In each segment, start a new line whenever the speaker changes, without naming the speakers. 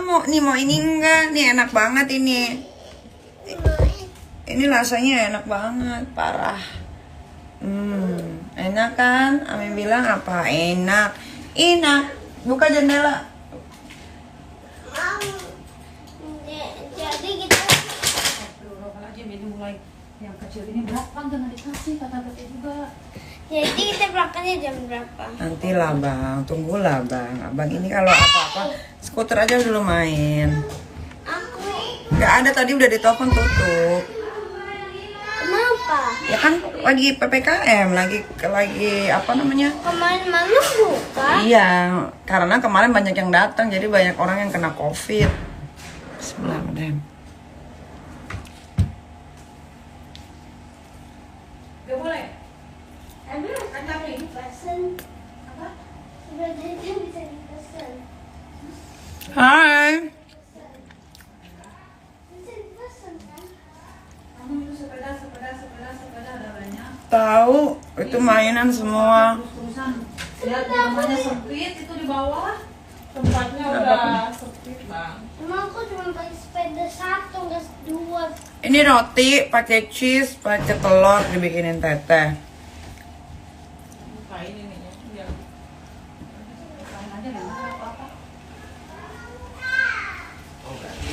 mau ini enggak? Nih enak banget ini. Ini rasanya enak banget, parah. Enak kan? Amin bilang apa? Enak. Buka jendela.
Jadi kita
ini mulai yang kecil ini berapa jangan dikasih kata Tete juga.
Jadi kita berangkatnya jam berapa?
Nantilah bang, tunggulah bang. Abang ini kalau apa-apa skuter aja dulu main.
Aku
Gak ada, tadi udah ditelepon tutup.
kenapa?
Ya kan lagi PPKM, lagi apa namanya?
Kemarin malam buka.
Iya, karena kemarin banyak yang datang, jadi banyak orang yang kena COVID. Bismillahirrahmanirrahim.
Gak boleh.
Kan tapi dipesan.
Apa?
Sebenarnya bisa dipesan.
Hai.
Bisa dipesan kan?
Kamu itu sepeda ada banyak.
Tahu, itu mainan semua.
Terus-terusan lihat namanya sempit itu di bawah. Tempatnya udah sempit, Bang.
Emang aku cuma pakai sepeda satu, nggak dua.
Ini roti pakai cheese, pakai telur dibikinin teteh.
Bukain ininya biar bukain aja nggak apa-apa.
Oh berarti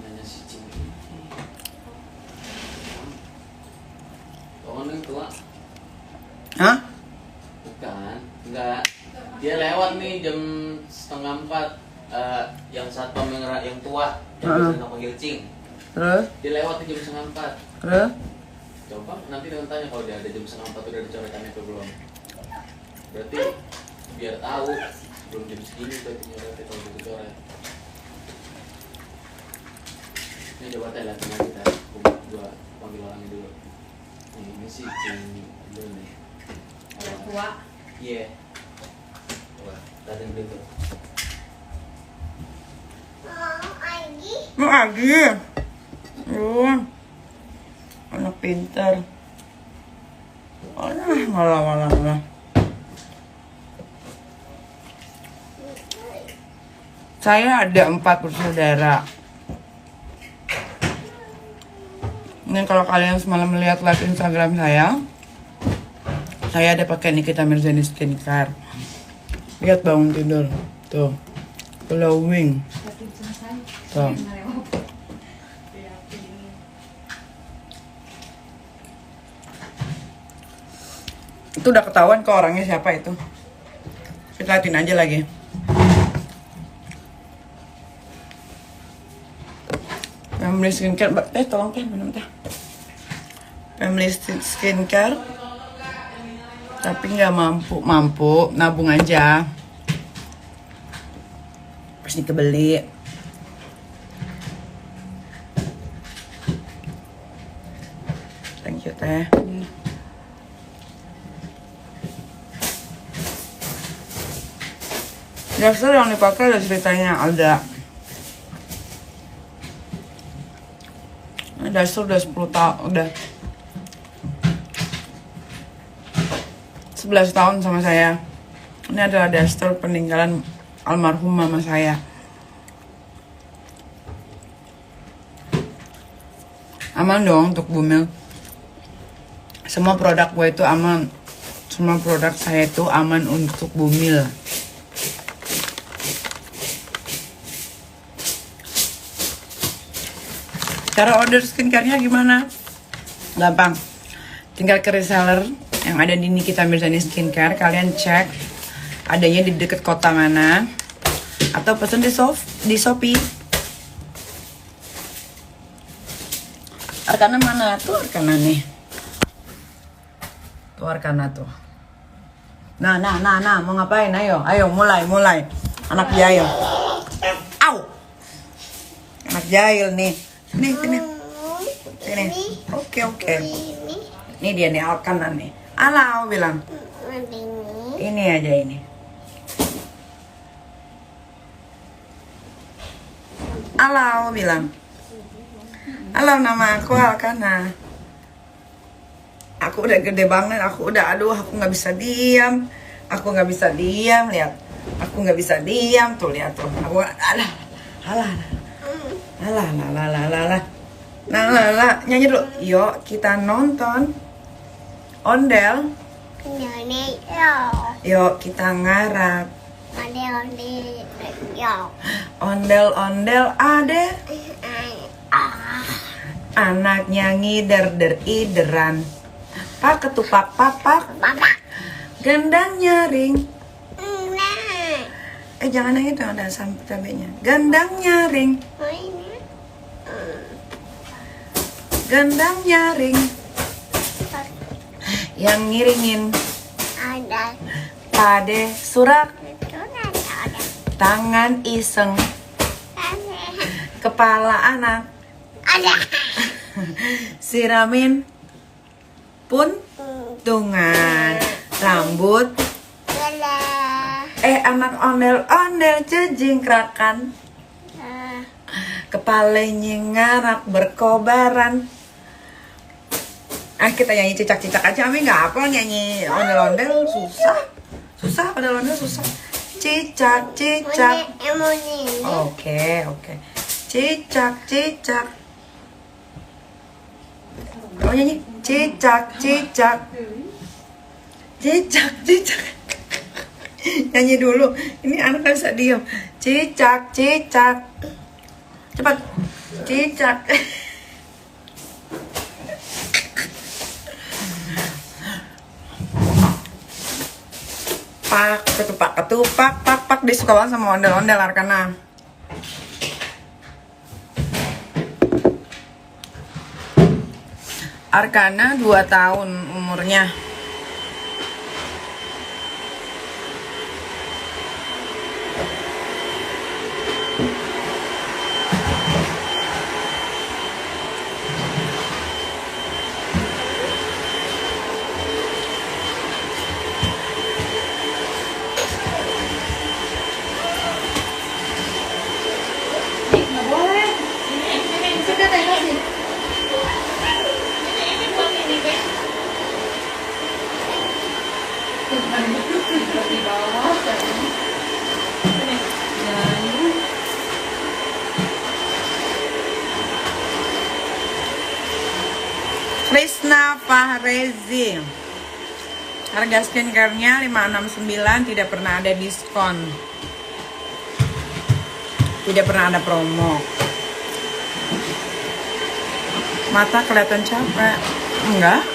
nanya si Cing ini. Oh neng tua?
Hah?
Bukan, enggak. Dia lewat nih jam 3:30. Yang satpam yang tua, yang biasa panggil Cing.
Terus?
Dia lewat di jam 3:30.
Terus?
Coba nanti dengan tanya kalau dia ada jam 3:30 udah dicoretannya atau belum. Berarti biar tahu belum jam segini berarti nyoretnya kalau gitu coret. Ini coba tanya lihat lagi kita. Gua panggil orangnya dulu. Ini sih Cing dulu nih.
Orang tua.
Iya. Coba tadi dulu.
Oh, Agi.
Mau anak pintar. Malah. Saya ada 4 bersaudara. Ini kalau kalian semalam melihat live Instagram saya ada pakai Nikita Mirzani skincare. Lihat bangun tidur, tuh, glowing, tuh. Itu udah ketahuan kok orangnya siapa itu. Kita liatin aja lagi. Family skincare, tolong minum teh. Family skincare, tapi nggak mampu nabung aja. Pasti kebeli. Thank you teh. Dasar yang dipakai ada ceritanya, ada. Dasar udah 10 tahun, udah 11 tahun sama saya. Ini adalah daster peninggalan almarhum mama saya. Aman dong untuk Bumil. Semua produk gue itu aman. Semua produk saya itu aman untuk Bumil. Cara order skincare-nya gimana? Gampang. Tinggal ke reseller yang ada di Nikita Mirzani Skincare. Kalian cek adanya di deket kota mana. Atau pesen di Shopee. Arkana mana? Tuh Arkana nih. Tuh Arkana tuh. Nah. Mau ngapain? Ayo, mulai. Anak jahil. Au! Anak jahil nih. Sini. Oke. Ini dia nih Alkana nih. Alau bilang. Ini aja ini. Alau bilang. Halo, nama aku Alkana. Aku udah gede banget. Aku nggak bisa diam. Lihat. Aku Aku nggak bisa diam tuh, lihat tuh. Aku alah. Nah, nyanyi dulu. Yuk kita nonton ondel. Yuk kita ngarap. Ondel-ondel ade. Anaknya ngider-der-ideran. Pak ketupak papak. Gendang nyaring. Jangan yang itu, ada cabenya. Gendang nyaring. Gendang nyaring. Yang ngiringin pade surak. Tangan iseng. Kepala anak. Siramin puntungan. Rambut. Anak ondel-ondel jejingkrakan. Kepalanya ngarak berkobaran. Kita nyanyi cicak-cicak aja. Ami nggak apa nyanyi ondel-ondel, susah ondel-ondel susah. Cicak-cicak. Oke. Cicak-cicak. Oh nyanyi cicak-cicak. Cicak-cicak. Nyanyi dulu. Ini anak gak bisa diem. Cicak-cicak. Cepat. Cicak. Pak ketupak pak dia suka banget sama ondel-ondel Arkana. Arkana 2 tahun umurnya. Krisna Fahrezi. Harga skincare-nya 569, tidak pernah ada diskon. Tidak pernah ada promo. Mata kelihatan capek. Enggak.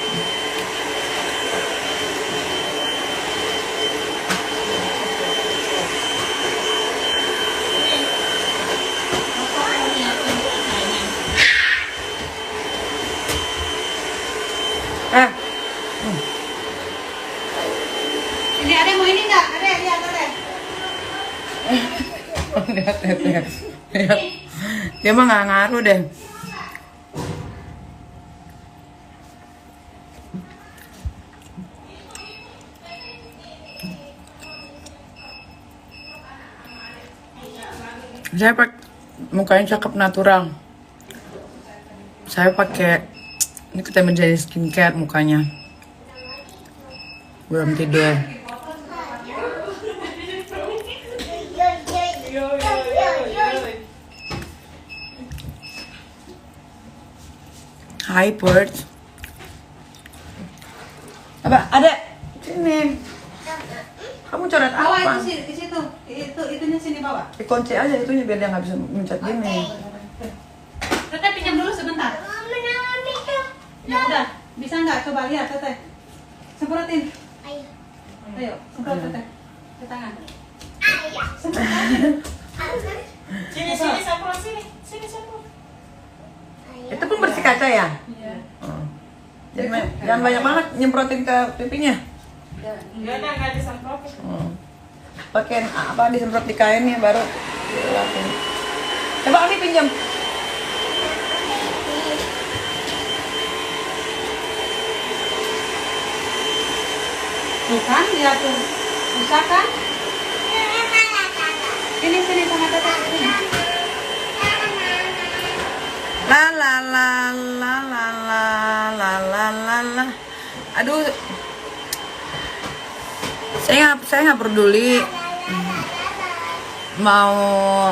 Ini ada mau ini nggak? Ada, lihat ada.
Lihat. Dia mah nggak ngaruh deh. Saya pakai mukanya cakep natural. Saya pakai ini kita menjadi skincare mukanya. Belum tidur. Hi birds. Apa? Ada sini. Kamu coret
Bawa
apa?
itu di situ. Itunya sini bawa.
Dikunci aja itunya biar dia nggak bisa mencet gini.
Teteh pinjam dulu sebentar. Ya udah, bisa nggak coba lihat teteh? Semprotin. Ayo, semprot teteh. Ke tangan. Sini semprot sini. Sini semprot.
Itu pun bersih kaca ya?
Iya.
Jangan banyak banget nyemprotin ke pipinya.
Nggak disemprotin.
Pakai apa disemprot di kainnya baru dilapin. Coba Ami pinjam.
Tuh kan, lihat tuh. Bisa kan? Sini sama teteh. Sini.
La la la la la la la la la la. Aduh, saya nggak peduli. mau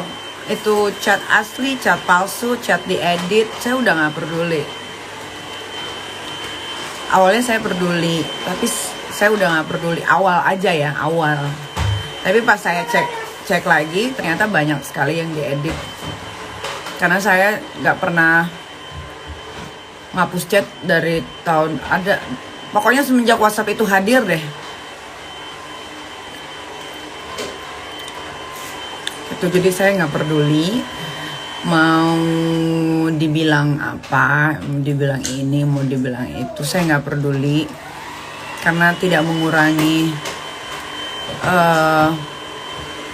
itu chat asli, chat palsu, chat diedit, saya udah nggak peduli. Awalnya saya peduli, tapi saya udah nggak peduli awal aja ya, awal. Tapi pas saya cek lagi, ternyata banyak sekali yang diedit. Karena saya nggak pernah ngapus chat dari tahun ada, pokoknya semenjak WhatsApp itu hadir deh. Itu jadi saya nggak peduli mau dibilang apa, mau dibilang ini, mau dibilang itu, saya nggak peduli karena tidak mengurangi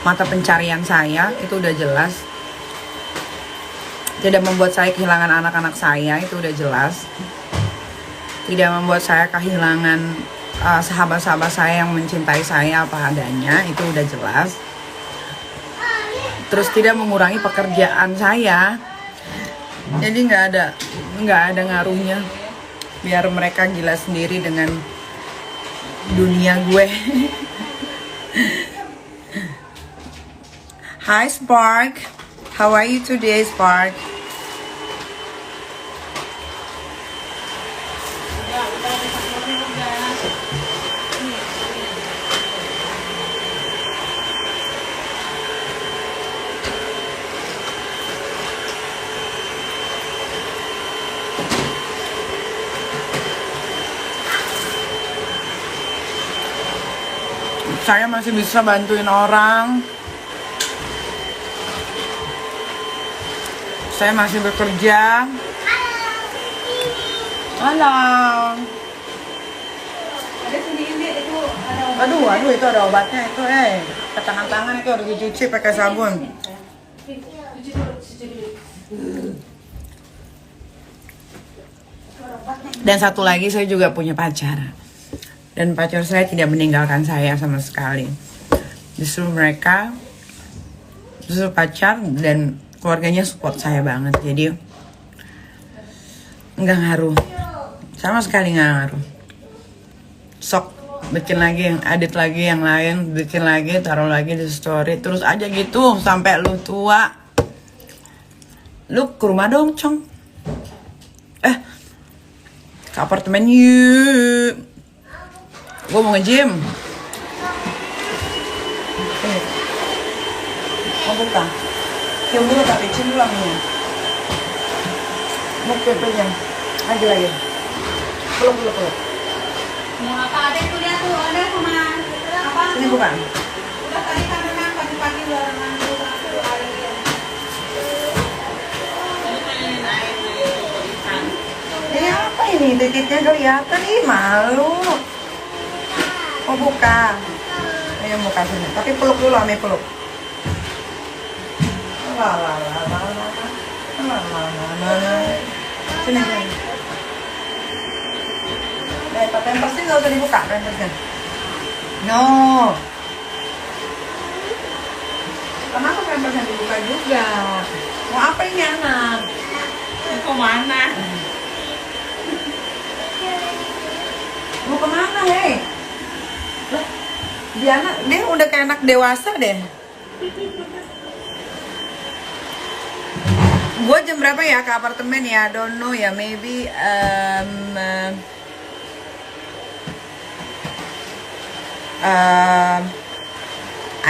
mata pencarian saya, itu udah jelas. Tidak membuat saya kehilangan anak-anak saya, itu udah jelas. Tidak membuat saya kehilangan sahabat-sahabat saya yang mencintai saya apa adanya, itu udah jelas. Terus tidak mengurangi pekerjaan saya, jadi nggak ada ngaruhnya. Biar mereka gila sendiri dengan dunia gue. Hi Spark, how are you today Spark? Saya masih bisa bantuin orang. Saya masih bekerja. Halo.
Ada sini ini itu ada obat.
Aduh, itu ada obatnya itu, ke tangan-tangan itu harus dicuci pakai sabun.
Cuci dulu.
Dan satu lagi, saya juga punya pacar. Dan pacar saya tidak meninggalkan saya sama sekali. Justru pacar dan keluarganya support saya banget. Jadi nggak ngaruh, sama sekali nggak ngaruh. Sok bikin lagi, edit lagi yang lain, bikin lagi, taruh lagi di story, terus aja gitu sampai lu tua. Lu ke rumah dong, Cong. Ke apartemen yuk. Gue mau nge-gym. Mau buka? Cium dulu tapi, cium dulu aminya. Mau pepe-nya. Lagi. Peluk.
Mau apa? Ada itu dia tuh, ada sama apa?
Sini bukan?
Udah tadi kan memang pagi-pagi udah mandu air.
Ini apa ini? Titiknya kelihatan nih, malu. Mau buka? Ayo buka sini. Tapi peluk dulu, Ami peluk. Sini. Pampersnya nggak usah dibuka, pampersnya. No. Kenapa pampersnya dibuka juga? Mau apa ini anak? Mau kemana? Mau kemana, hei? Dia udah kayak anak dewasa deh. Gue jam berapa ya ke apartemen ya? I don't know ya, maybe I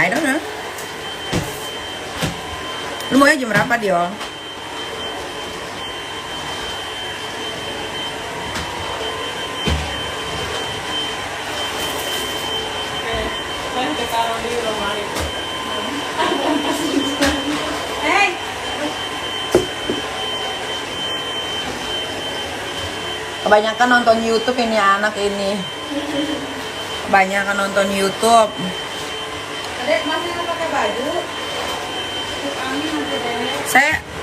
don't know. Lu mau jam berapa, Dio? Kebanyakan nonton YouTube ini anak ini. Kebanyakan nonton YouTube.
Adek masih nggak pakai baju?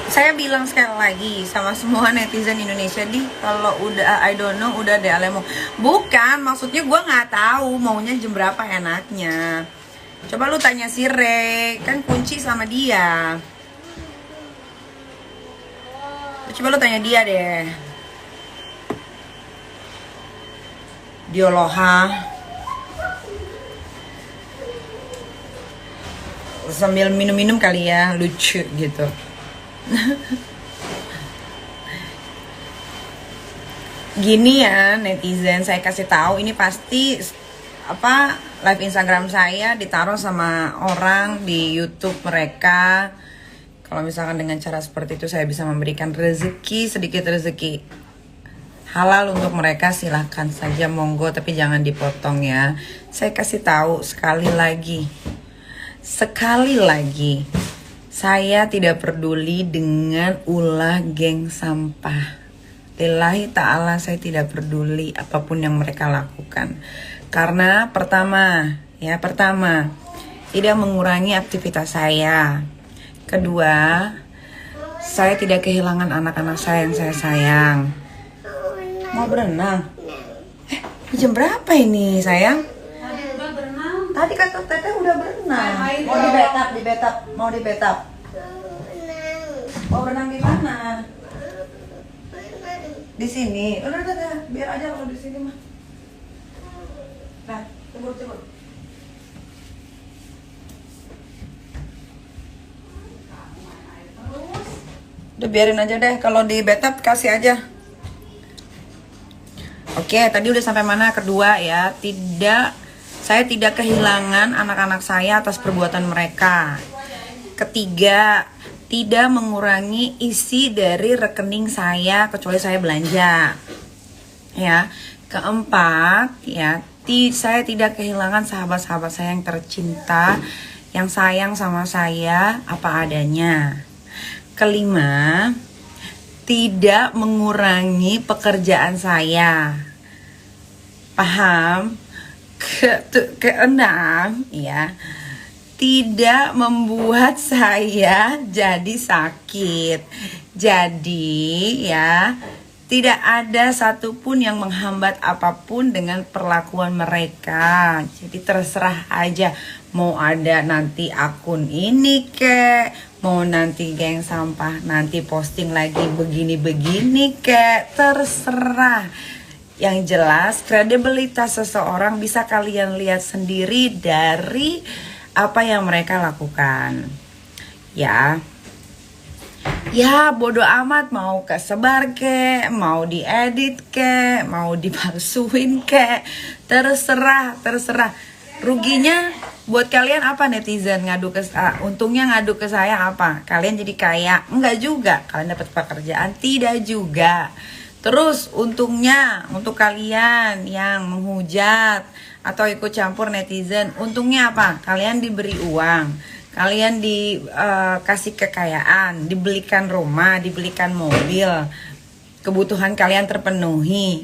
Saya bilang sekali lagi sama semua netizen Indonesia, kalau udah I don't know udah deh Alemo. Bukan, maksudnya gue nggak tahu maunya jam berapa enaknya. Coba lu tanya si Re, kan kunci sama dia. Coba lu tanya dia deh. Dioloha. sambil minum-minum kali ya, lucu gitu. Gini ya netizen, saya kasih tahu ini pasti live Instagram saya ditaruh sama orang di YouTube mereka. Kalau misalkan dengan cara seperti itu saya bisa memberikan rezeki, sedikit rezeki halal untuk mereka, silahkan saja, monggo, tapi jangan dipotong ya. Saya kasih tahu sekali lagi, saya tidak peduli dengan ulah geng sampah. Lillahi ta'ala saya tidak peduli apapun yang mereka lakukan. Karena pertama, tidak mengurangi aktivitas saya. Kedua, saya tidak kehilangan anak-anak saya yang saya sayang. Mau berenang? Jam berapa ini sayang?
Tadi udah berenang.
Tadi kata teteh udah berenang. Mau di betap. Mau berenang di mana? Di sini. Udah, biar aja kalau di sini mah. Nah, cebur. Udah biarin aja deh, kalau di betap kasih aja. Oke, tadi udah sampai mana? Kedua ya, saya tidak kehilangan anak-anak saya atas perbuatan mereka. Ketiga, tidak mengurangi isi dari rekening saya kecuali saya belanja. Ya. Keempat, ya, saya tidak kehilangan sahabat-sahabat saya yang tercinta, yang sayang sama saya apa adanya. Kelima, tidak mengurangi pekerjaan saya. Paham? Keenam, ya, tidak membuat saya jadi sakit. Jadi ya, tidak ada satupun yang menghambat apapun dengan perlakuan mereka. Jadi terserah aja, mau ada nanti akun ini kek, mau nanti geng sampah nanti posting lagi begini-begini kek, terserah. Yang jelas kredibilitas seseorang bisa kalian lihat sendiri dari apa yang mereka lakukan. Ya bodo amat, mau kesebar ke, mau diedit ke, mau dipalsuin ke, terserah. Ruginya buat kalian apa netizen ngadu ke untungnya ngadu ke saya apa? Kalian jadi kaya? Enggak juga. Kalian dapat pekerjaan? Tidak juga. Terus untungnya untuk kalian yang menghujat atau ikut campur netizen, untungnya apa? Kalian diberi uang, kalian dikasih kekayaan, dibelikan rumah, dibelikan mobil, kebutuhan kalian terpenuhi.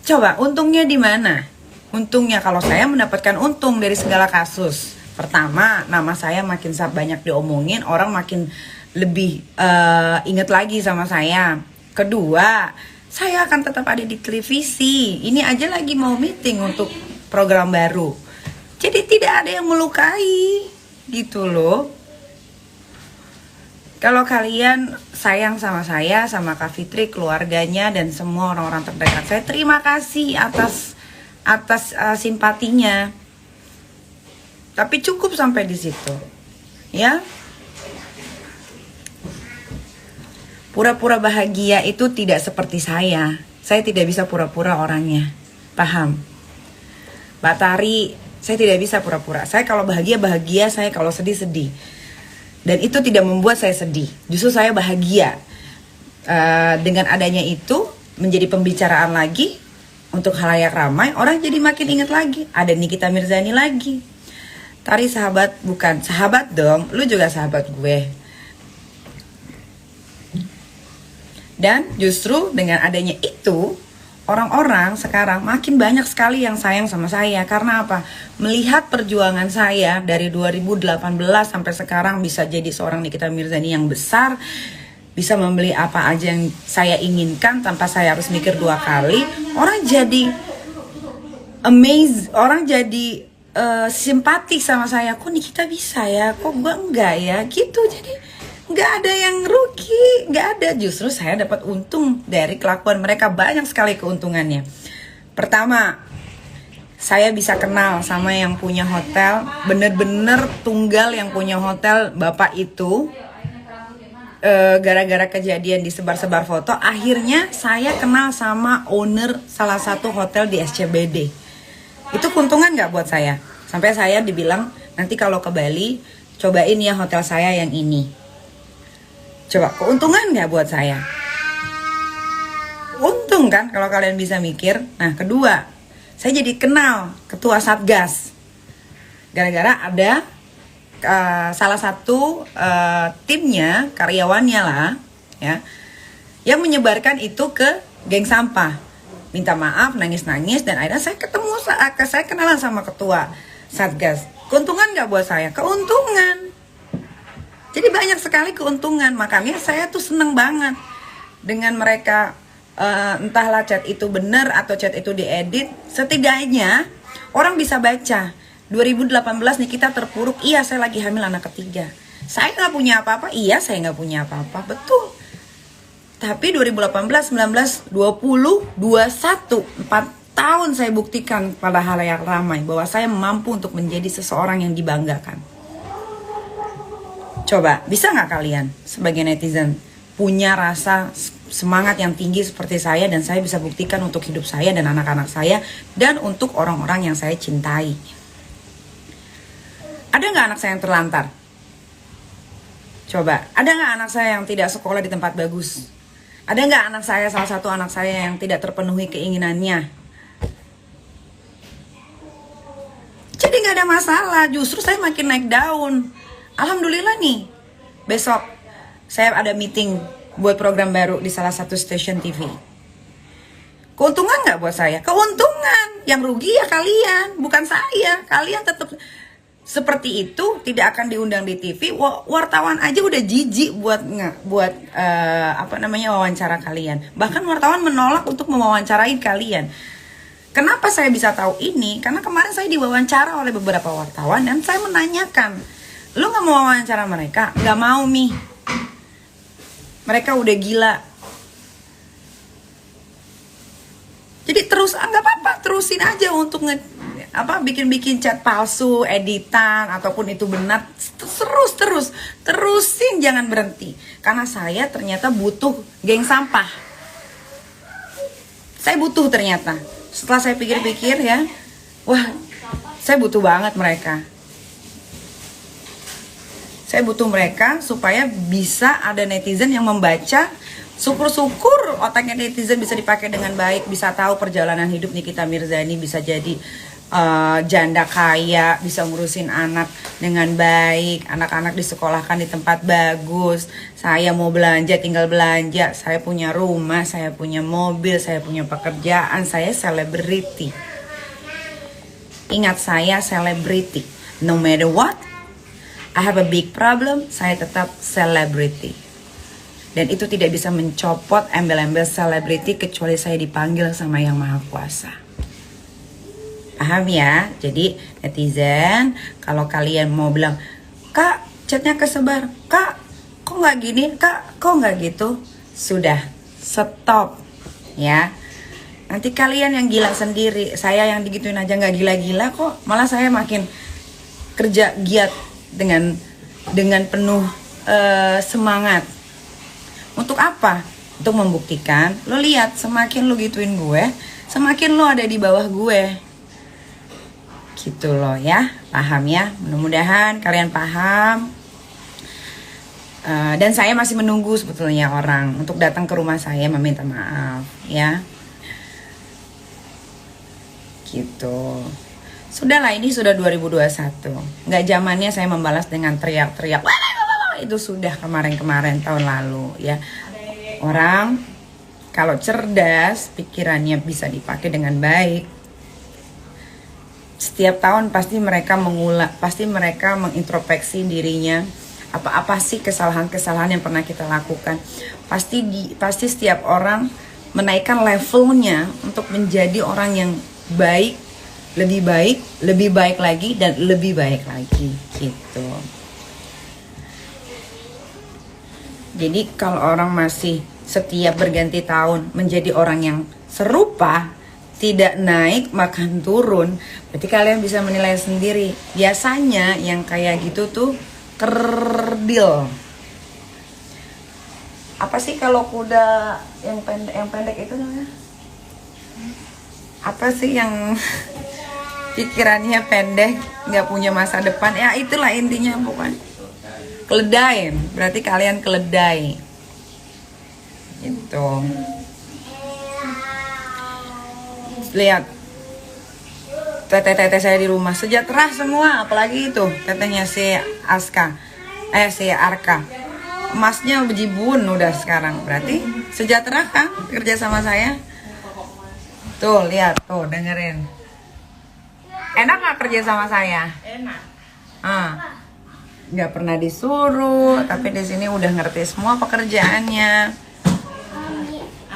Coba untungnya di mana? Untungnya kalau saya mendapatkan untung dari segala kasus. Pertama, nama saya makin banyak diomongin, orang makin lebih inget lagi sama saya. Kedua, saya akan tetap ada di televisi. Ini aja lagi mau meeting untuk program baru. Jadi tidak ada yang melukai gitu loh. Kalau kalian sayang sama saya, sama Kak Fitri, keluarganya dan semua orang-orang terdekat saya, terima kasih atas simpatinya. Tapi cukup sampai di situ. Ya. Pura-pura bahagia itu tidak seperti saya. Saya tidak bisa pura-pura orangnya. Paham? Mbak Tari, saya tidak bisa pura-pura. Saya kalau bahagia, saya kalau sedih. Dan itu tidak membuat saya sedih. Justru saya bahagia. Dengan adanya itu, menjadi pembicaraan lagi untuk khalayak ramai. Orang jadi makin ingat lagi. Ada Nikita Mirzani lagi. Tari sahabat, bukan sahabat dong. Lu juga sahabat gue. Dan justru dengan adanya itu, orang-orang sekarang makin banyak sekali yang sayang sama saya. Karena apa? Melihat perjuangan saya dari 2018 sampai sekarang bisa jadi seorang Nikita Mirzani yang besar, bisa membeli apa aja yang saya inginkan tanpa saya harus mikir dua kali. Orang jadi amazed, orang jadi simpati sama saya. Kok Nikita bisa ya? Kok gue enggak ya? Gitu. Jadi nggak ada yang rugi, nggak ada. Justru saya dapat untung dari kelakuan mereka, banyak sekali keuntungannya. Pertama, saya bisa kenal sama yang punya hotel, bener-bener tunggal yang punya hotel bapak itu. Gara-gara kejadian disebar-sebar foto, akhirnya saya kenal sama owner salah satu hotel di SCBD. Itu keuntungan nggak buat saya? Sampai saya dibilang, nanti kalau ke Bali, cobain ya hotel saya yang ini. Coba, keuntungan nggak buat saya? Untung kan kalau kalian bisa mikir. Nah, kedua, saya jadi kenal ketua Satgas. Gara-gara ada salah satu timnya, karyawannya lah, ya, yang menyebarkan itu ke geng sampah, minta maaf, nangis-nangis, dan akhirnya saya saya kenalan sama ketua Satgas. Keuntungan nggak buat saya? Keuntungan. Jadi banyak sekali keuntungan, makanya saya tuh seneng banget dengan mereka. Entahlah chat itu benar atau chat itu diedit, setidaknya orang bisa baca. 2018 nih kita terpuruk, iya saya lagi hamil anak ketiga. Saya nggak punya apa-apa, iya saya nggak punya apa-apa, betul. Tapi 2018, 19, 20, 21, 4 tahun saya buktikan pada halayak ramai bahwa saya mampu untuk menjadi seseorang yang dibanggakan. Coba, bisa nggak kalian sebagai netizen punya rasa semangat yang tinggi seperti saya, dan saya bisa buktikan untuk hidup saya dan anak-anak saya dan untuk orang-orang yang saya cintai. Ada nggak anak saya yang terlantar? Coba, ada nggak anak saya yang tidak sekolah di tempat bagus? Ada nggak anak saya, salah satu anak saya yang tidak terpenuhi keinginannya? Jadi nggak ada masalah, justru saya makin naik daun. Alhamdulillah nih, besok saya ada meeting buat program baru di salah satu stasiun TV. Keuntungan nggak buat saya? Keuntungan. Yang rugi ya kalian, bukan saya. Kalian tetap seperti itu, tidak akan diundang di TV. Wartawan aja udah jijik buat wawancara kalian. Bahkan wartawan menolak untuk mewawancarai kalian. Kenapa saya bisa tahu ini? Karena kemarin saya diwawancara oleh beberapa wartawan dan saya menanyakan, lu nggak mau wawancara mereka? Nggak mau, Mi. Mereka udah gila. Jadi terus, nggak apa-apa, terusin aja untuk bikin chat palsu, editan, ataupun itu benar, terusin, jangan berhenti. Karena saya ternyata butuh geng sampah. Saya butuh ternyata. Setelah saya pikir-pikir ya, wah, saya butuh banget mereka. Saya butuh mereka supaya bisa ada netizen yang membaca. Syukur-syukur otaknya netizen bisa dipakai dengan baik, bisa tahu perjalanan hidup Nikita Mirzani, bisa jadi janda kaya, bisa ngurusin anak dengan baik, anak-anak disekolahkan di tempat bagus. Saya mau belanja tinggal belanja, saya punya rumah, saya punya mobil, saya punya pekerjaan, saya selebriti. Ingat, saya selebriti. No matter what, I have a big problem, saya tetap selebriti. Dan itu tidak bisa mencopot embel-embel selebriti kecuali saya dipanggil sama Yang Maha Kuasa. Paham ya? Jadi netizen, kalau kalian mau bilang, Kak, chatnya kesebar, Kak, kok nggak gini, Kak, kok nggak gitu, sudah, stop ya. Nanti kalian yang gila sendiri, saya yang digituin aja nggak gila-gila kok, malah saya makin kerja giat dengan penuh semangat. Untuk apa? Untuk membuktikan, lo lihat, semakin lo gituin gue, semakin lo ada di bawah gue. Gitu loh ya, paham ya? Mudah-mudahan kalian paham. Dan saya masih menunggu sebetulnya orang untuk datang ke rumah saya meminta maaf ya. Gitu. Sudahlah, ini sudah 2021. Nggak zamannya saya membalas dengan teriak-teriak. Itu sudah kemarin-kemarin tahun lalu ya. Orang kalau cerdas, pikirannya bisa dipakai dengan baik. Setiap tahun pasti mereka mengintrospeksi dirinya. Apa sih kesalahan-kesalahan yang pernah kita lakukan? Pasti setiap orang menaikkan levelnya untuk menjadi orang yang baik, lebih baik lagi dan lebih baik lagi gitu. Jadi kalau orang masih setiap berganti tahun menjadi orang yang serupa, tidak naik makan turun, berarti kalian bisa menilai sendiri. Biasanya yang kayak gitu tuh kerdil. Apa sih kalau kuda yang pendek itu namanya? Apa sih yang pikirannya pendek, nggak punya masa depan? Ya itulah intinya pokoknya. Keledai, berarti kalian keledai. Gitu. Lihat teteh-teteh saya di rumah sejahtera semua, apalagi itu tetehnya si si Arka, emasnya bejibun udah sekarang, berarti sejahtera kan kerja sama saya. Tuh lihat tuh, dengerin, enak nggak kerja sama saya?
Enak.
Nggak pernah disuruh, tapi di sini udah ngerti semua pekerjaannya.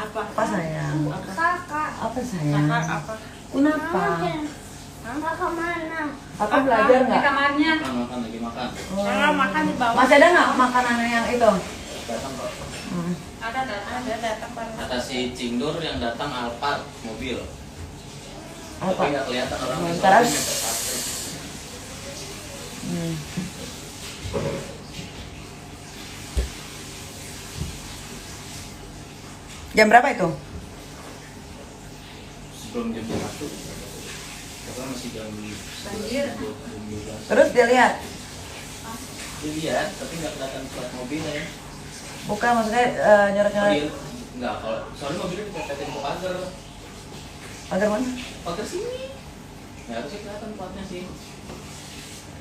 Apa sayang?
Kakak.
Apa sayang?
Apa?
Kenapa?
Kakak mana?
Apa belajar
Di
nggak?
kamarnya.
Makan lagi makan.
Kalau makan di bawah.
Masih ada nggak makanan yang itu?
Datang kok.
Ada datang baru.
Kata si Cingdur yang datang Alphard mobil.
Apa?
Tapi nggak kelihatan orang di
Terus? Jam berapa itu?
Sebelum jam 1. Karena masih jam 12.
Terus dia lihat.
Dia lihat, tapi nggak kelihatan plat mobilnya ya.
Bukan maksudnya nyoret-nyoret.
Mobil nggak, kalau soalnya mobilnya dipepetin ke pagar.
Pagar mana?
Pagar sini. Nggak harusnya kelihatan platnya sih.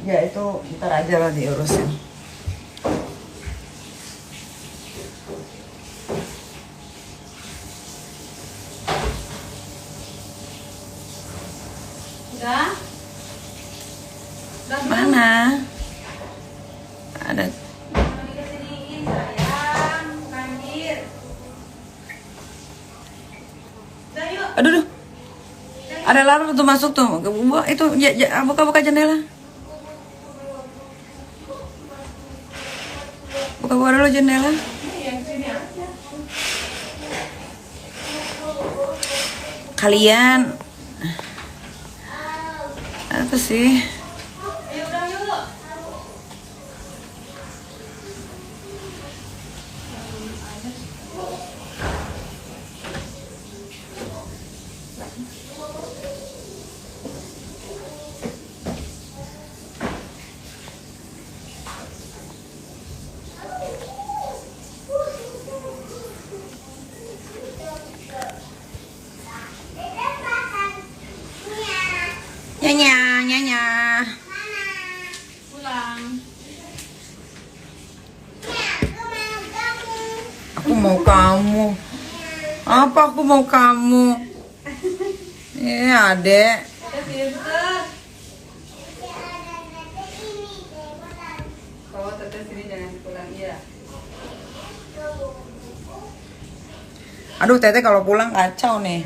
Ya itu ntar aja lah diurusin.
Udah? Udah
Mana? Ada.
Kesiniin sayang, banjir. Udah yuk.
Aduh, duh. Ada lalat tuh masuk tuh. Itu buka jendela. Buka dulu jendela.
Yang sini aja.
Kalian apa sih?
Ayo udah yuk.
Nyanya.
Pulang.
Aku mau kamu. Apa aku mau kamu? Iya, Adek.
Udah pinter. Kalau teteh sini jangan pulang ya.
Aduh, Teteh kalau pulang kacau nih.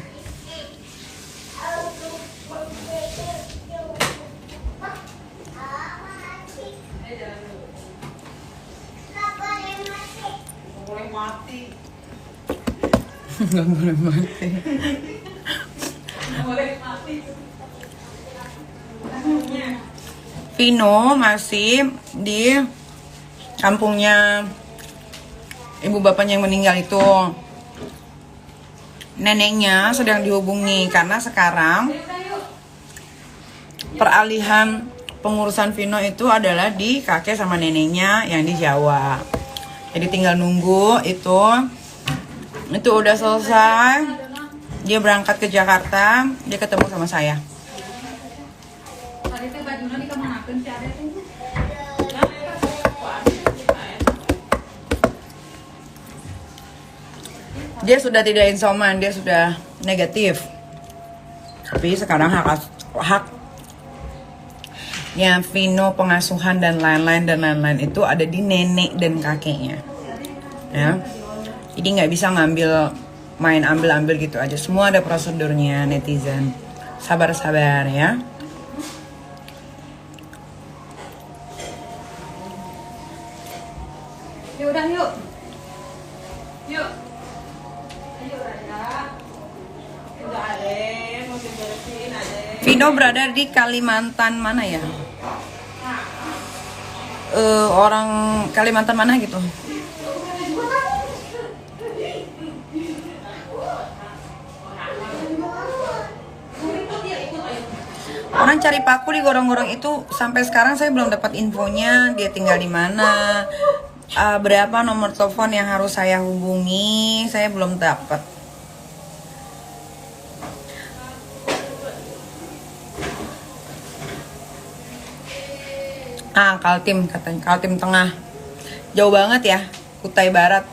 Boleh mati.
Nggak boleh mati.
Boleh mati.
Vino masih di kampungnya ibu bapaknya yang meninggal itu. Neneknya sedang dihubungi karena sekarang peralihan pengurusan Vino itu adalah di kakek sama neneknya yang di Jawa. Jadi tinggal nunggu itu udah selesai. Dia berangkat ke Jakarta, dia ketemu sama saya.
Tadi teh bajuna di kemanakeun si Ade teh?
Dia sudah tidak insoman, dia sudah negatif. Tapi sekarang haknya Vino, pengasuhan dan lain-lain itu ada di nenek dan kakeknya. Ya. Jadi nggak bisa main ambil gitu aja. Semua ada prosedurnya, netizen. Sabar-sabar ya.
Yuk udah yuk. Yuk. Ayo Raya. Udah Ade. beresin aja.
Vino berada di Kalimantan mana ya? Orang Kalimantan mana gitu? Orang cari paku di gorong-gorong itu sampai sekarang saya belum dapat infonya dia tinggal di mana. Berapa nomor telepon yang harus saya hubungi, saya belum dapat. Kaltim katanya, Kaltim Tengah. Jauh banget ya, Kutai Barat.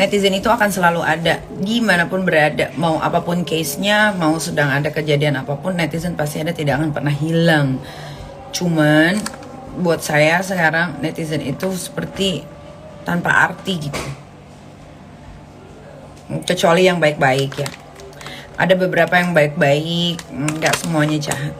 Netizen itu akan selalu ada dimanapun berada, mau apapun case-nya, mau sedang ada kejadian apapun, netizen pasti ada, tidak akan pernah hilang. Cuman buat saya sekarang netizen itu seperti tanpa arti gitu, kecuali yang baik-baik ya. Ada beberapa yang baik-baik, nggak semuanya jahat.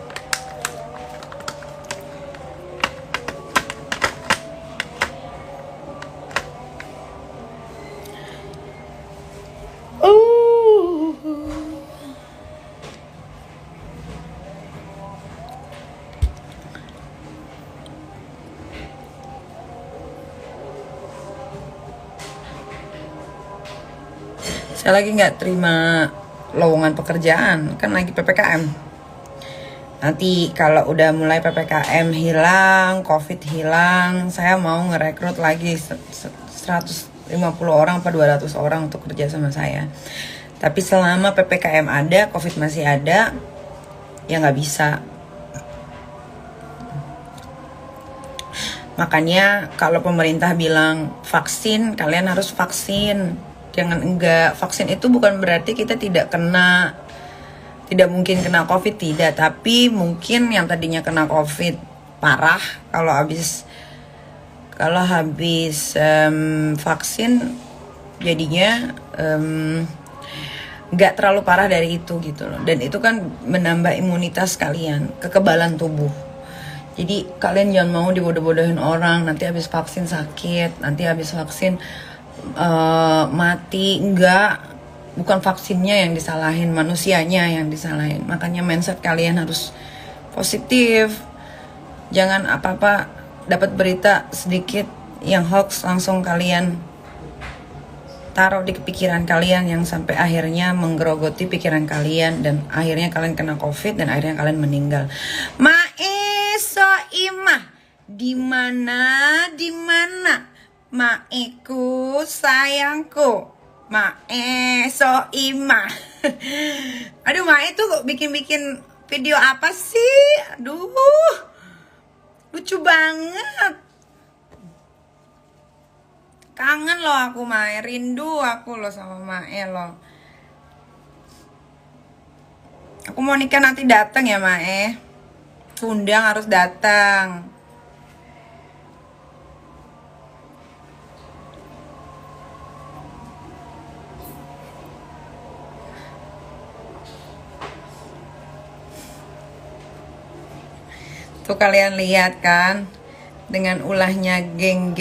Saya lagi nggak terima lowongan pekerjaan, kan lagi PPKM. Nanti kalau udah mulai PPKM hilang, COVID hilang, saya mau ngerekrut lagi 150 orang atau 200 orang untuk kerja sama saya. Tapi selama PPKM ada, COVID masih ada, ya nggak bisa. Makanya kalau pemerintah bilang vaksin, kalian harus vaksin. Jangan enggak. Vaksin itu bukan berarti kita tidak mungkin kena COVID, tidak. Tapi mungkin yang tadinya kena COVID parah, kalau habis vaksin jadinya nggak terlalu parah dari itu gitu loh. Dan itu kan menambah imunitas kalian, kekebalan tubuh. Jadi kalian jangan mau dibodoh-bodohin orang, nanti habis vaksin sakit, nanti habis vaksin mati. Enggak, bukan vaksinnya yang disalahin, manusianya yang disalahin. Makanya mindset kalian harus positif. Jangan apa-apa dapat berita sedikit yang hoax langsung kalian taruh di pikiran kalian, yang sampai akhirnya menggerogoti pikiran kalian dan akhirnya kalian kena COVID dan akhirnya kalian meninggal. Soimah, di mana Maeku sayangku, Mae Soimah. Aduh, Mae tuh bikin video apa sih? Aduh, lucu banget. Kangen loh aku Mae, rindu aku loh sama Mae loh. Aku mau nikah nanti datang ya Mae. Undang harus datang. Tuh kalian lihat kan, dengan ulahnya geng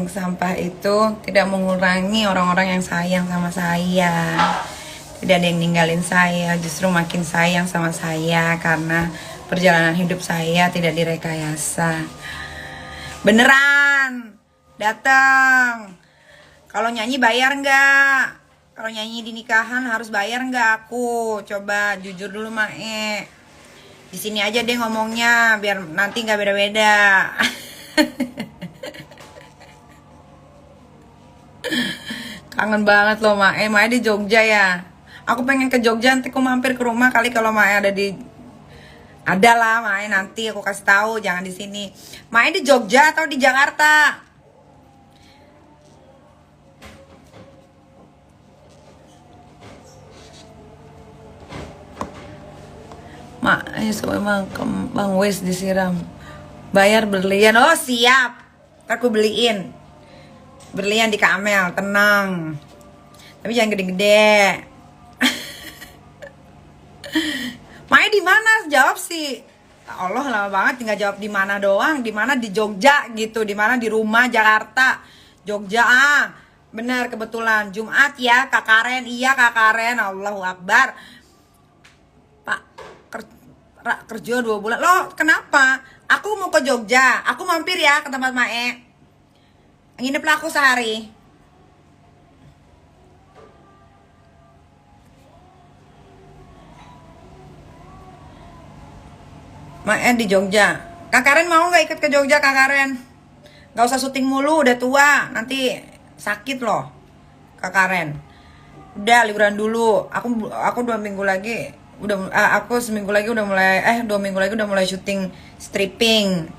sampah itu tidak mengurangi orang-orang yang sayang sama saya. Tidak ada yang ninggalin saya, justru makin sayang sama saya karena perjalanan hidup saya tidak direkayasa. Beneran, datang. Kalau nyanyi bayar nggak? Kalau nyanyi di nikahan harus bayar nggak aku? Coba jujur dulu Mae. Di sini aja deh ngomongnya biar nanti nggak beda-beda. Kangen banget loh Mae. Mae di Jogja ya. Aku pengen ke Jogja, nanti aku mampir ke rumah kali kalau Mae ada lah Mae, nanti aku kasih tahu, jangan di sini. Mae di Jogja atau di Jakarta? Emang Bang Wes disiram. Bayar berlian. Oh siap, aku beliin. Berlian di Kamel, tenang. Tapi jangan gede-gede. Maya di mana? Jawab sih. Allah lama banget tinggal jawab di mana doang. Di mana di Jogja gitu, di mana di rumah Jakarta. Jogja benar kebetulan Jumat ya Kak Karen. Iya Kak Karen, Allahu Akbar. Pak kerja 2 bulan. Loh kenapa? Aku mau ke Jogja. Aku mampir ya ke tempat Mae. Ngineplah aku sehari. Mae di Jogja. Kak Karen mau nggak ikut ke Jogja Kak Karen? Gak usah syuting mulu, udah tua, nanti sakit loh Kak Karen. Udah liburan dulu. Aku 2 minggu lagi aku seminggu lagi udah mulai 2 minggu lagi udah mulai syuting stripping.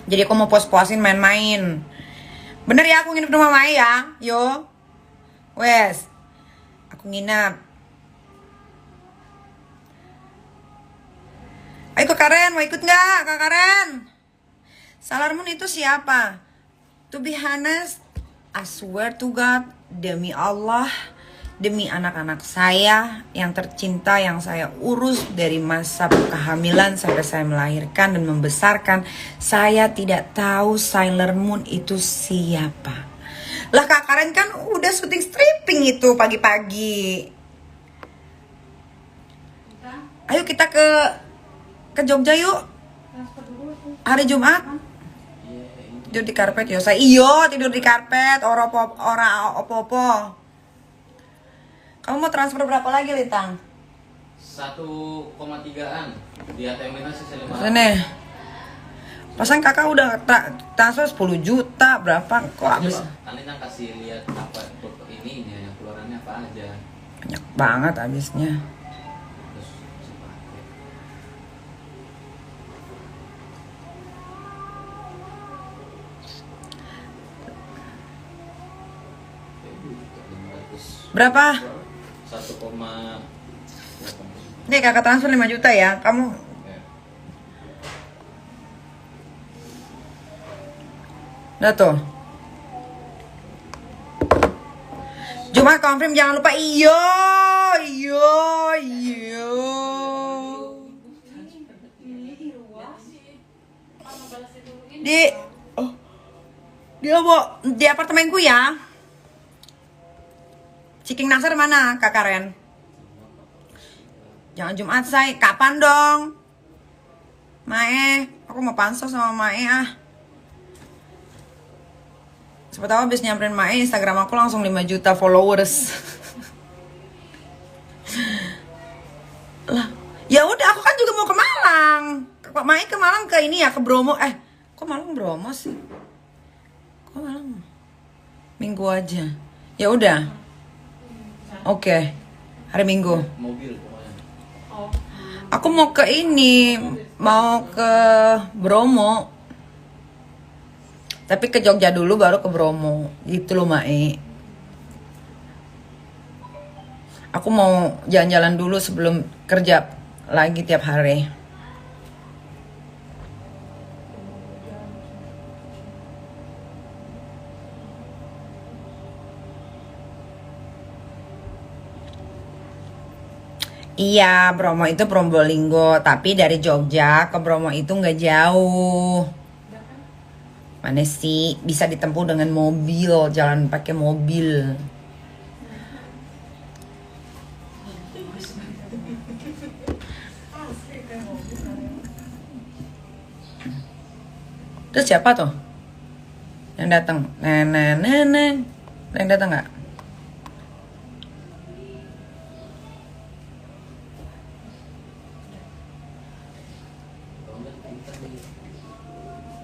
Jadi aku mau puas-puasin main-main. Bener ya aku nginep di rumah Mai ya. Yo. Wes. Aku nginep. Ayo Kak Karen, mau ikut nggak Kak Karen? Sailor Moon itu siapa? To be honest, I swear to God, demi Allah, demi anak-anak saya yang tercinta, yang saya urus dari masa kehamilan sampai saya melahirkan dan membesarkan, saya tidak tahu Sailor Moon itu siapa. Lah Kak Karen kan udah syuting stripping itu pagi-pagi. Ayo kita ke Jogja yuk. Hari Jumat. Tidur di karpet ya. Saya tidur di karpet, ora opo-opo. Kamu mau transfer berapa lagi, Lintang?
1,3-an. Di ATM ini sih 500.
Sini. Pasang kakak udah transfer 10 juta berapa kok habis?
Kan Lintang kasih lihat apa ininya, yang keluarannya apa aja.
Banyak banget habisnya. Berapa?
1,8.
Nih kakak transfer 5 juta ya. Kamu udah tuh. Jumat confirm jangan lupa. Iyo. Di apartemenku ya. Ciking Nasar mana Kak Karen? Jangan Jumat say. Kapan dong? Mae, aku mau pansos sama Mae Siapa tahu abis nyamperin Mae, Instagram aku langsung 5 juta followers. Lah, ya udah aku kan juga mau ke Malang. Mae ke Malang ke ini ya, ke Bromo. Kok Malang Bromo sih? Kok Malang? Minggu aja. Ya udah. Oke, hari Minggu.
Mobil pokoknya.
Aku mau ke ini, mau ke Bromo. Tapi ke Jogja dulu baru ke Bromo. Gitu loh Mae. Aku mau jalan-jalan dulu sebelum kerja lagi tiap hari. Iya, Bromo itu Probolinggo, tapi dari Jogja ke Bromo itu nggak jauh. Mana sih bisa ditempuh dengan mobil, jalan pakai mobil. Terus siapa tuh yang datang? Nenek, yang datang nggak?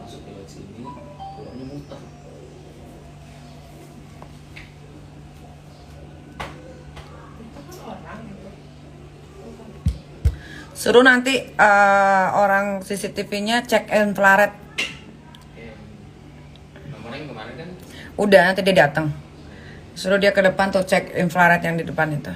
Masuk lewat sini, keluarnya muter.
Suruh nanti orang CCTV-nya cek infrared.
Nomornya yang kemarin kan?
Udah, nanti dia datang. Suruh dia ke depan tuh cek infrared yang di depan itu.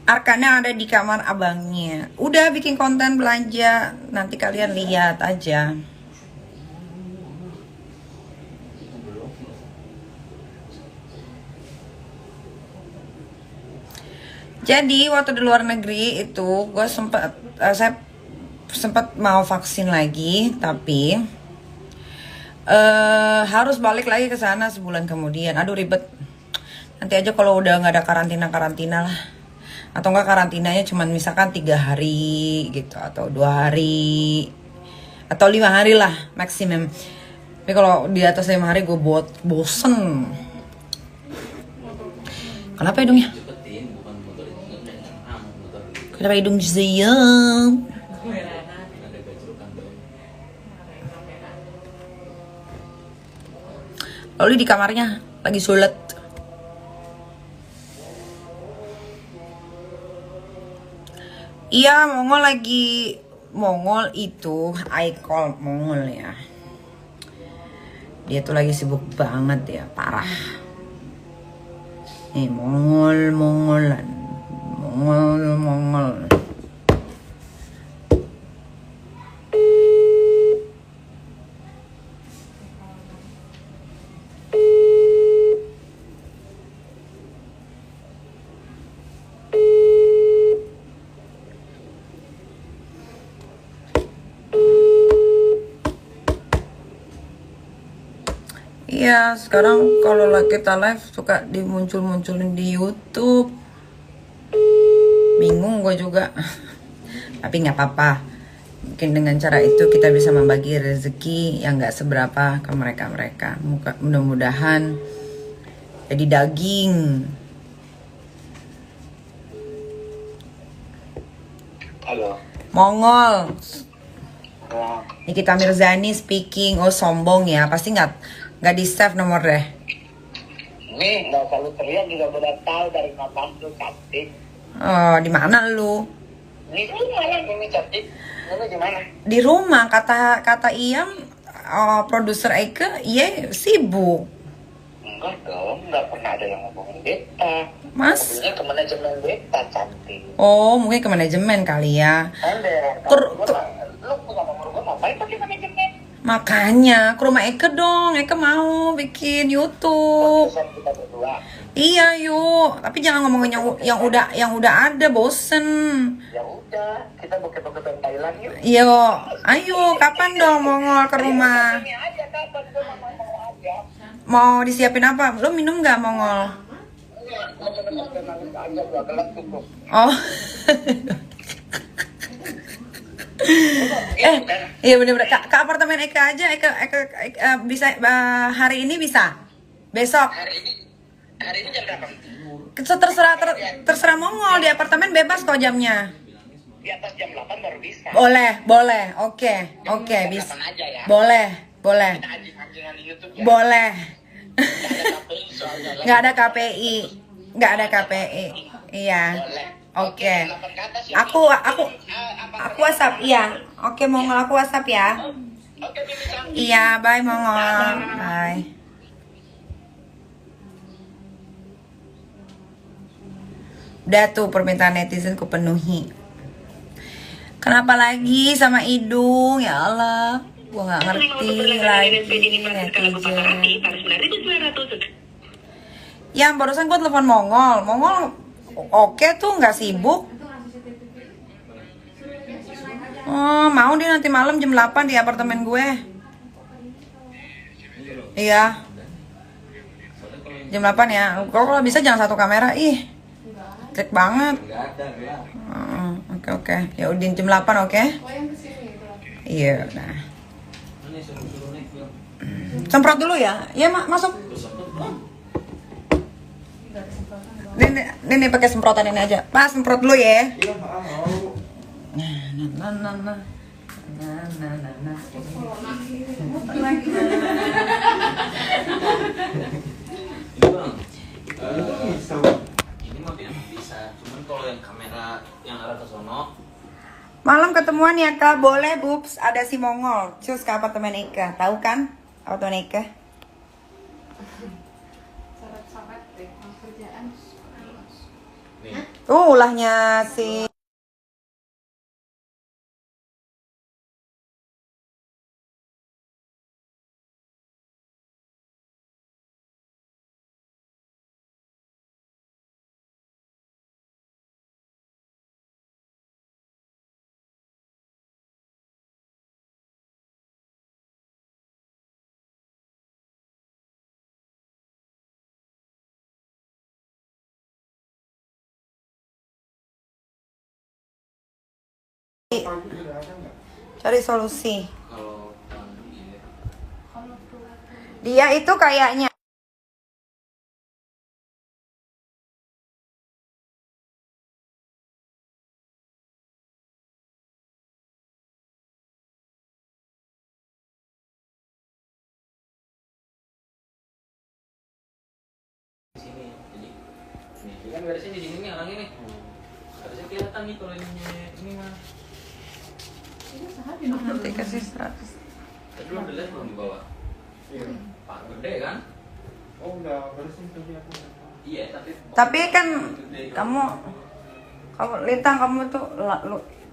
Arkana ada di kamar abangnya. Udah bikin konten belanja, nanti kalian lihat aja. Jadi waktu di luar negeri itu gue saya sempat mau vaksin lagi, tapi harus balik lagi ke sana sebulan kemudian. Aduh ribet. Nanti aja kalau udah nggak ada karantina lah. Atau enggak karantinanya cuman misalkan 3 hari gitu, atau 2 hari, atau 5 hari lah maksimum. Tapi kalau di atas 5 hari gue bosen. Kenapa hidungnya? Kenapa hidung saya? Lalu di kamarnya lagi sholat. Iya, Mongol itu I call Mongol ya. Dia tuh lagi sibuk banget ya, parah. Nih Mongolan. Mongol. Iya, sekarang kalau kita live suka dimunculin di YouTube. Bingung gue juga. Tapi nggak apa-apa. Mungkin dengan cara itu kita bisa membagi rezeki yang nggak seberapa ke mereka. Mudah-mudahan jadi daging.
Halo.
Mongol. Nikita Mirzani speaking. Oh sombong ya, pasti nggak di save nomor deh.
Nih nggak usah lu teriak juga udah tahu dari nama lu cantik.
Oh di mana lu?
Di rumah lah ini cantik. Lu gimana?
Di rumah kata Iam, produser Eke, iya sibuk.
Enggak dong, nggak pernah ada yang ngomongin beta.
Mas?
Mobilnya ke manajemen beta cantik.
Oh mungkin ke manajemen kali ya.
Ada. Lu punya nomor gua ngapain pakai manajemen?
Makanya ke rumah Eke dong, Eke mau bikin YouTube.
Keputusan kita berdua.
Iya yuk, tapi jangan ngomongin yang udah ada, bosen.
Ya udah, kita buka-buka Thailand yuk.
Iya, ayo kapan dong Mongol ke rumah?
Ini aja kapan gua mau aja.
Mau disiapin apa? Lo minum nggak Mongol?
Aja 2 gelas cukup.
Oh. Iya bener-bener ke apartemen Eka aja. Eka bisa hari ini bisa, besok
Hari ini jam berapa?
terserah Mongol, di apartemen bebas kok jamnya.
Di atas jam 8 baru bisa.
Boleh, oke bisa,
8 aja ya.
boleh
Kita anjing-anjingan di YouTube ya.
boleh.
Nggak ada KPI soalnya.
nggak ada KPI, iya.
Boleh.
Oke.
8 ke atas ya.
Aku WhatsApp, iya. Oke Mongol, aku WhatsApp ya.
Oke, Mimi cantik.
Iya, bye Mongol. Bye. Udah tuh permintaan netizen kupenuhi. Kenapa lagi sama hidung? Ya Allah, gua nggak ngerti lagi netizen. Yang barusan gua telepon Mongol oke tuh, nggak sibuk. Oh, mau dia nanti malam jam 8 di apartemen gue. Iya. Jam 8 ya. Kalau bisa jangan satu kamera, ih. Trik banget. Oke. Ya udah jam 8 oke? Iya, nah. Semprot dulu ya. Ya, masuk. Ini pakai semprotan ini aja. Pas semprot dulu ya. Nah.
Ini mah bisa, cuman kalau yang kamera yang arah ke sono.
Malam ketemuan ya Kak, boleh Bubs, ada si Mongol. Cus ke apartemen Eka, tahu kan? Apartemen Eka.
Syarat-syarat deh, kerjaan.
Nih,
Ulahnya si cari solusi.
Kalau panggil
Dia itu kayaknya
di sini, jadi nih kan garisnya di sini nih orangnya nih. Harusnya kelihatan nih kalau ini mah.
nanti kasih 100.
Tapi lu udah lihat belum di bawah?
Iya.
Pak gede kan?
Oh udah beresin tadi aku.
Iya,
Tapi kan kamu Lintang, kamu tuh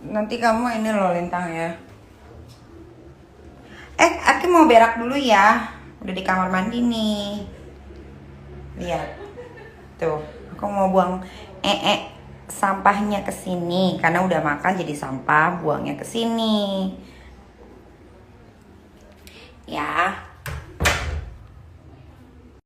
nanti kamu ini loh Lintang ya. Aki mau berak dulu ya. Udah di kamar mandi nih. Lihat. Tuh, aku mau buang sampahnya ke sini karena udah makan jadi sampah, buangnya ke sini. Ya.